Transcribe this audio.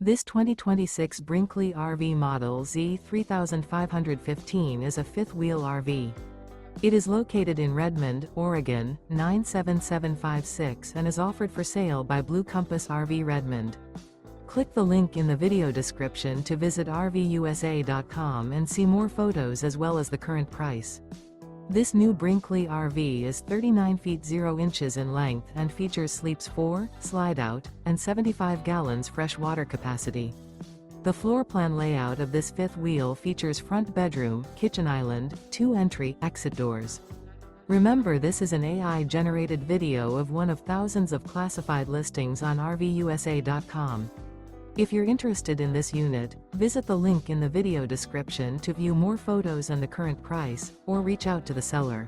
This 2026 Brinkley RV Model Z 3515 is a fifth-wheel RV. It is located in Redmond, Oregon, 97756 and is offered for sale by Blue Compass RV Redmond. Click the link in the video description to visit RVUSA.com and see more photos as well as the current price. This new Brinkley RV is 39 feet 0 inches in length and features sleeps 4, slide-out, and 75 gallons fresh water capacity. The floor plan layout of this fifth wheel features front bedroom, kitchen island, 2 entry/exit doors. Remember, this is an AI-generated video of one of thousands of classified listings on RVUSA.com. If you're interested in this unit, visit the link in the video description to view more photos and the current price, or reach out to the seller.